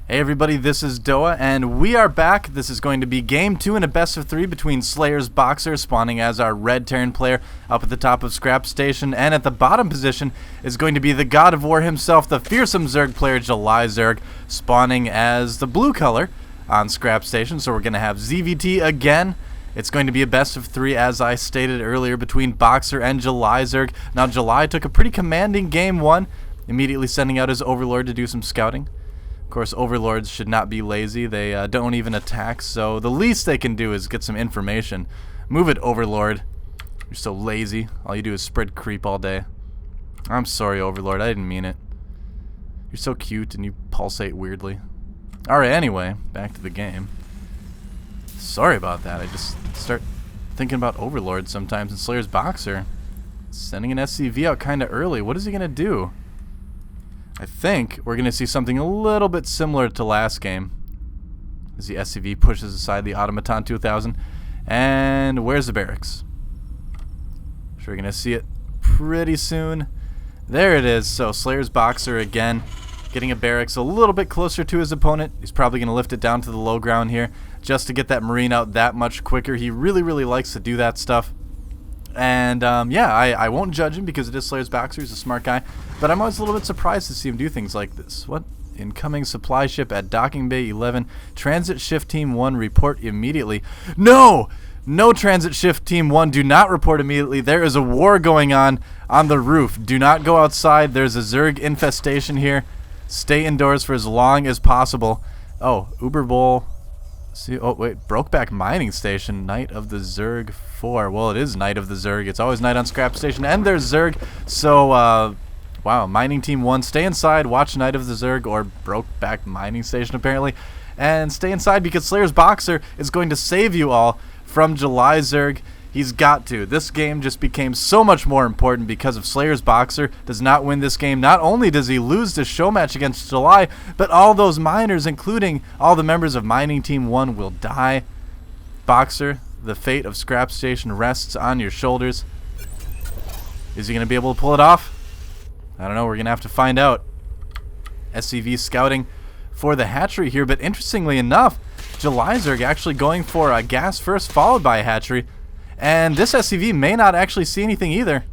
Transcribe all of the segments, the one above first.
Hey everybody, this is Doa, and we are back. This is going to be Game 2 in a best of 3 between SlayersBoxer, spawning as our red Terran player up at the top of Scrap Station, and at the bottom position is going to be the God of War himself, the fearsome Zerg player July Zerg, spawning as the blue color on Scrap Station. So we're going to have ZVT again. It's going to be a best of 3, as I stated earlier, between Boxer and July Zerg. Now, July took a pretty commanding Game 1, immediately sending out his Overlord to do some scouting. Of course, Overlords should not be lazy. They don't even attack, so the least they can do is get some information. Move it, Overlord. You're so lazy. All you do is spread creep all day. I'm sorry, Overlord. I didn't mean it. You're so cute and you pulsate weirdly. Alright, anyway, back to the game. Sorry about that. I just start thinking about Overlord sometimes, and SlayersBoxer sending an SCV out kind of early. What is he going to do? I think we're going to see something a little bit similar to last game, as the SCV pushes aside the Automaton 2000. And where's the barracks? Sure, we're going to see it pretty soon. There it is. So SlayersBoxer again getting a barracks a little bit closer to his opponent. He's probably going to lift it down to the low ground here just to get that Marine out that much quicker. He really likes to do that stuff. And yeah, I won't judge him because it is SlayersBoxer. He's a smart guy. But I'm always a little bit surprised to see him do things like this. What? Incoming supply ship at Docking Bay 11. Transit Shift Team 1, report immediately. No! No, Transit Shift Team 1, do not report immediately. There is a war going on the roof. Do not go outside. There's a Zerg infestation here. Stay indoors for as long as possible. Oh, Uber Bowl. See, oh wait, Brokeback Mining Station, Night of the Zerg 4. Well, it is Night of the Zerg. It's always night on Scrap Station, and there's Zerg. So, wow, Mining Team 1, stay inside, watch Night of the Zerg, or Brokeback Mining Station apparently, and stay inside because SlayersBoxer is going to save you all from July Zerg. He's got to. This game just became so much more important because if SlayersBoxer does not win this game, not only does he lose the Showmatch against July, but all those miners, including all the members of Mining Team 1, will die. Boxer, the fate of Scrap Station rests on your shoulders. Is he going to be able to pull it off? I don't know. We're going to have to find out. SCV scouting for the hatchery here, but interestingly enough, July Zerg actually going for a gas first, followed by a hatchery. And this SCV may not actually see anything either.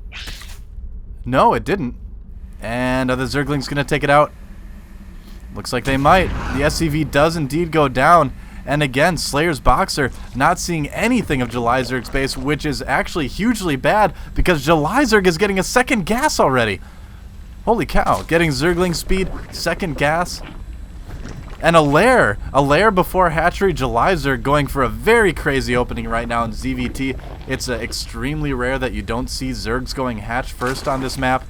No, it didn't. And the Zergling's going to take it out. Looks like they might. The SCV does indeed go down. And again, SlayersBoxer not seeing anything of July Zerg's base, which is actually hugely bad because July Zerg is getting a second gas already. Holy cow. Getting Zergling speed, second gas. And a lair before hatchery. July Zerg going for a very crazy opening right now in ZVT. It's extremely rare that you don't see Zergs going hatch first on this map.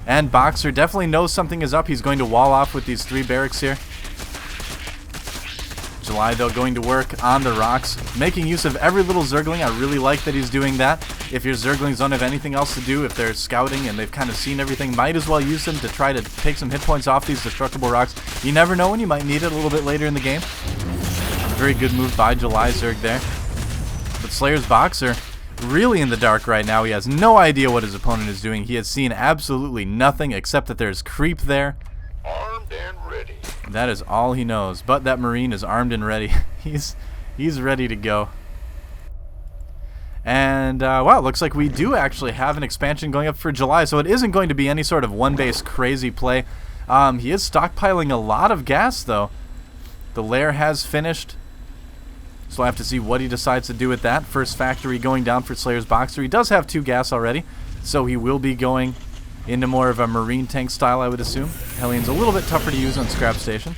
And Boxer definitely knows something is up. He's going to wall off with these 3 barracks here. July, though, going to work on the rocks, making use of every little Zergling. I really like that he's doing that. If your Zerglings don't have anything else to do, if they're scouting and they've kind of seen everything, might as well use them to try to take some hit points off these destructible rocks. You never know when you might need it a little bit later in the game. Very good move by July Zerg there. But SlayersBoxer really in the dark right now. He has no idea what his opponent is doing. He has seen absolutely nothing except that there's creep there. Armed and ready. That is all he knows. But that Marine is armed and ready. He's ready to go. And, wow, looks like we do actually have an expansion going up for July, so it isn't going to be any sort of one-base crazy play. He is stockpiling a lot of gas, though. The lair has finished, so we'll have to see what he decides to do with that. First factory going down for SlayersBoxer. He does have 2 gas already, so he will be going into more of a Marine tank style, I would assume. Hellion's a little bit tougher to use on Scrap Station.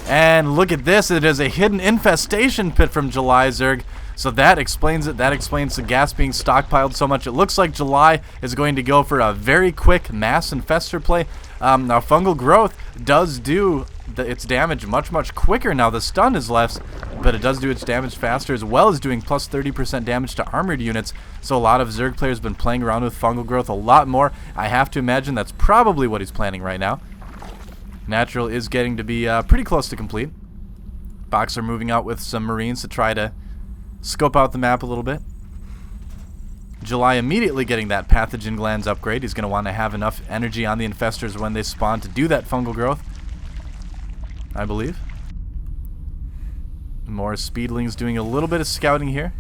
And look at this. It is a hidden infestation pit from July Zerg. So that explains it. That explains the gas being stockpiled so much. It looks like July is going to go for a very quick mass infester play. Now, fungal growth does do its damage much quicker now the stun is less, but it does do its damage faster, as well as doing plus 30% damage to armored units. So a lot of Zerg players have been playing around with fungal growth a lot more. I have to imagine that's probably what he's planning right now. Natural is getting to be pretty close to complete. Boxer moving out with some Marines to try to scope out the map a little bit. July immediately getting that pathogen glands upgrade. He's going to want to have enough energy on the infestors when they spawn to do that fungal growth. I believe. More speedlings doing a little bit of scouting here.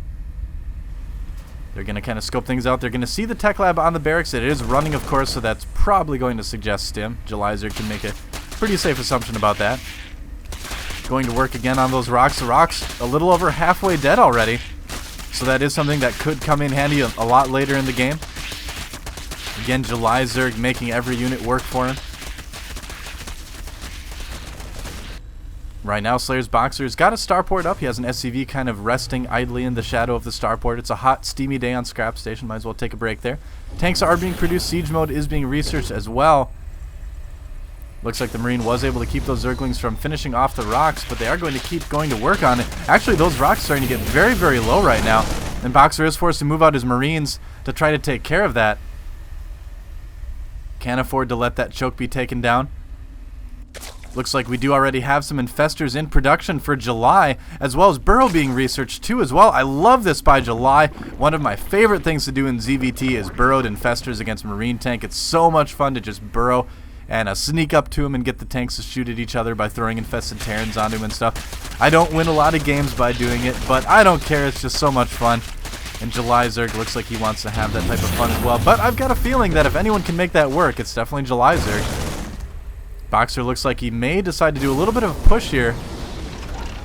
They're going to kind of scope things out. They're going to see the tech lab on the barracks. It is running, of course, so that's probably going to suggest stim. Julyzer can make a pretty safe assumption about that. Going to work again on those rocks. The rocks a little over halfway dead already. So that is something that could come in handy a lot later in the game. Again, Julyzer making every unit work for him. Right now, SlayersBoxer's got a starport up. He has an SCV kind of resting idly in the shadow of the starport. It's a hot, steamy day on Scrap Station. Might as well take a break there. Tanks are being produced. Siege mode is being researched as well. Looks like the Marine was able to keep those Zerglings from finishing off the rocks, but they are going to keep going to work on it. Actually, those rocks are starting to get very, very low right now. And Boxer is forced to move out his Marines to try to take care of that. Can't afford to let that choke be taken down. Looks like we do already have some infestors in production for July, as well as burrow being researched too as well. I love this by July. One of my favorite things to do in ZVT is burrowed infestors against Marine tank. It's so much fun to just burrow and sneak up to him and get the tanks to shoot at each other by throwing infested Terrans onto him and stuff. I don't win a lot of games by doing it, but I don't care. It's just so much fun. And Julyzer looks like he wants to have that type of fun as well. But I've got a feeling that if anyone can make that work, it's definitely Julyzer. Boxer looks like he may decide to do a little bit of a push here.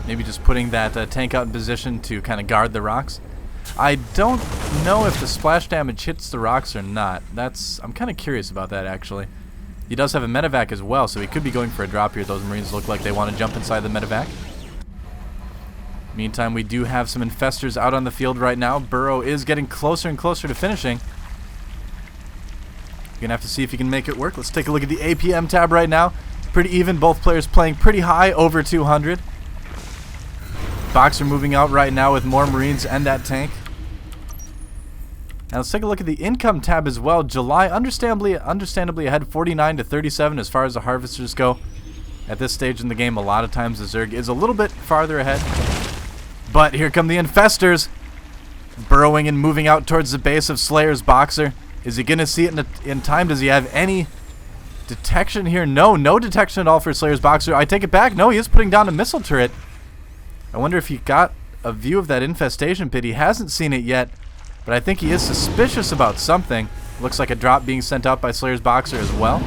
Maybe just putting that tank out in position to kind of guard the rocks. I don't know if the splash damage hits the rocks or not. I'm kind of curious about that, actually. He does have a medevac as well, so he could be going for a drop here. Those Marines look like they want to jump inside the medevac. Meantime, we do have some infestors out on the field right now. Burrow is getting closer and closer to finishing. You're going to have to see if you can make it work. Let's take a look at the APM tab right now. Pretty even. Both players playing pretty high, over 200. Boxer moving out right now with more Marines and that tank. Now let's take a look at the income tab as well. July understandably ahead 49 to 37 as far as the harvesters go. At this stage in the game, a lot of times the Zerg is a little bit farther ahead. But here come the infestors. Burrowing and moving out towards the base of SlayersBoxer. Is he going to see it in time? Does he have any detection here? No detection at all for SlayersBoxer. I take it back. No, he is putting down a missile turret. I wonder if he got a view of that infestation pit. He hasn't seen it yet, but I think he is suspicious about something. Looks like a drop being sent out by SlayersBoxer as well.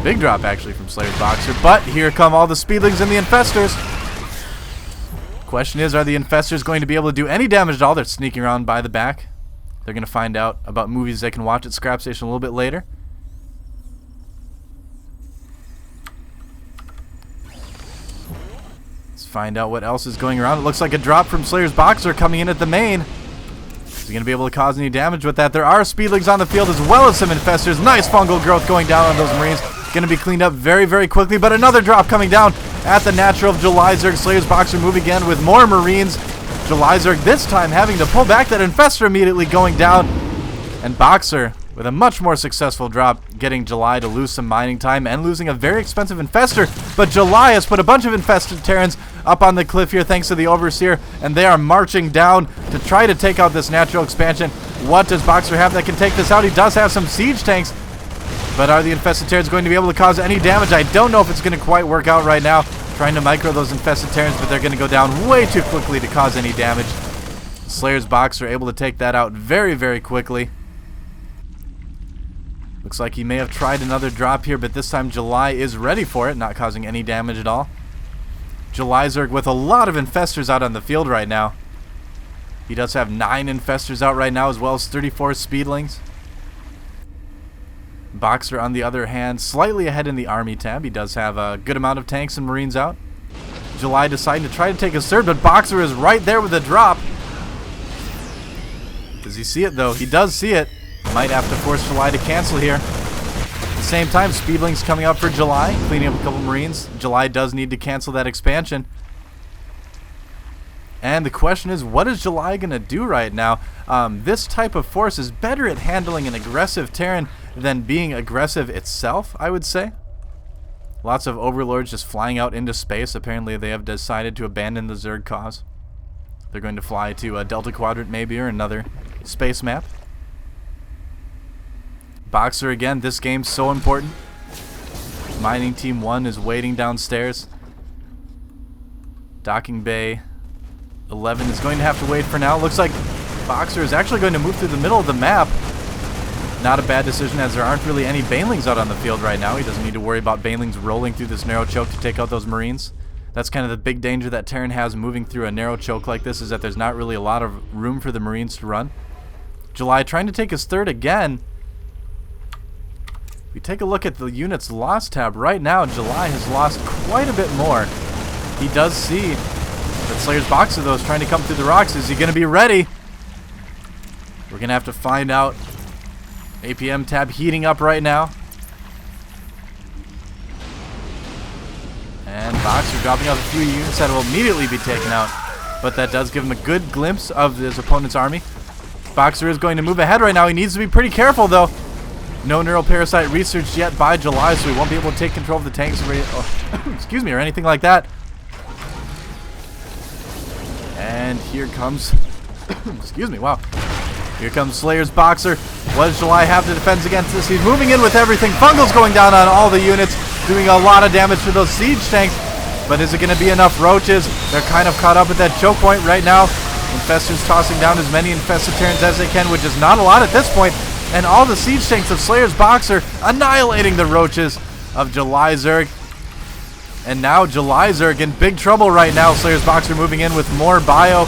Big drop, actually, from SlayersBoxer. But here come all the speedlings and the infestors. Question is, are the infestors going to be able to do any damage at all? They're sneaking around by the back. They're going to find out about movies they can watch at Scrap Station a little bit later. Let's find out what else is going around. It looks like a drop from SlayersBoxer coming in at the main. Is he going to be able to cause any damage with that? There are speedlings on the field as well as some infestors. Nice fungal growth going down on those Marines. Going to be cleaned up very, very quickly. But another drop coming down at the natural of Julyzer. SlayersBoxer move again with more Marines. Julyzer this time having to pull back that infestor, immediately going down. And Boxer with a much more successful drop, getting July to lose some mining time and losing a very expensive infestor. But July has put a bunch of infested Terrans up on the cliff here thanks to the Overseer, and they are marching down to try to take out this natural expansion. What does Boxer have that can take this out? He does have some siege tanks, but are the infested Terrans going to be able to cause any damage? I don't know if it's going to quite work out right now. Trying to micro those infested Terrans, but they're going to go down way too quickly to cause any damage. SlayersBoxer able to take that out very, very quickly. Looks like he may have tried another drop here, but this time July is ready for it, not causing any damage at all. Julyzer with a lot of infestors out on the field right now. He does have 9 infestors out right now, as well as 34 speedlings. Boxer, on the other hand, slightly ahead in the army tab. He does have a good amount of tanks and Marines out. July deciding to try to take a surge, but Boxer is right there with a drop. Does he see it, though? He does see it. Might have to force July to cancel here. At the same time, speedlings coming up for July, cleaning up a couple Marines. July does need to cancel that expansion. And the question is, what is July going to do right now? This type of force is better at handling an aggressive Terran than being aggressive itself, I would say. Lots of overlords just flying out into space. Apparently they have decided to abandon the Zerg cause. They're going to fly to a Delta Quadrant maybe, or another space map. Boxer again, this game's so important. Mining Team 1 is waiting downstairs. Docking Bay 11 is going to have to wait for now. Looks like Boxer is actually going to move through the middle of the map. Not a bad decision, as there aren't really any Banelings out on the field right now. He doesn't need to worry about Banelings rolling through this narrow choke to take out those Marines. That's kind of the big danger that Terran has moving through a narrow choke like this, is that there's not really a lot of room for the Marines to run. July trying to take his third again. If we take a look at the units lost tab right now, July has lost quite a bit more. He does see that SlayersBoxer, though, is trying to come through the rocks. Is he going to be ready? We're going to have to find out. APM tab heating up right now. And Boxer dropping off a few units that will immediately be taken out. But that does give him a good glimpse of his opponent's army. Boxer is going to move ahead right now. He needs to be pretty careful, though. No neural parasite researched yet by July, so he won't be able to take control of the tanks excuse me, or anything like that. And here comes excuse me, wow. Here comes SlayersBoxer. What does July have to defend against this? He's moving in with everything. Fungal's going down on all the units, doing a lot of damage to those siege tanks. But is it going to be enough roaches? They're kind of caught up at that choke point right now. Infestors tossing down as many infested Terrans as they can, which is not a lot at this point. And all the siege tanks of SlayersBoxer annihilating the roaches of July Zerg. And now July Zerg in big trouble right now. SlayersBoxer moving in with more bio.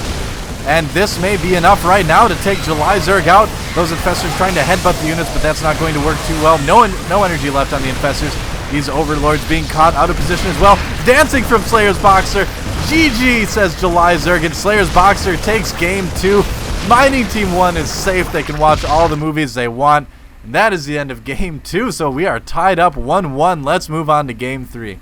And this may be enough right now to take July Zerg out. Those infestors trying to headbutt the units, but that's not going to work too well. No energy left on the infestors. These overlords being caught out of position as well. Dancing from SlayersBoxer. GG, says July Zerg, and SlayersBoxer takes game 2. Mining Team 1 is safe. They can watch all the movies they want. And that is the end of game 2, so we are tied up 1-1. Let's move on to game 3.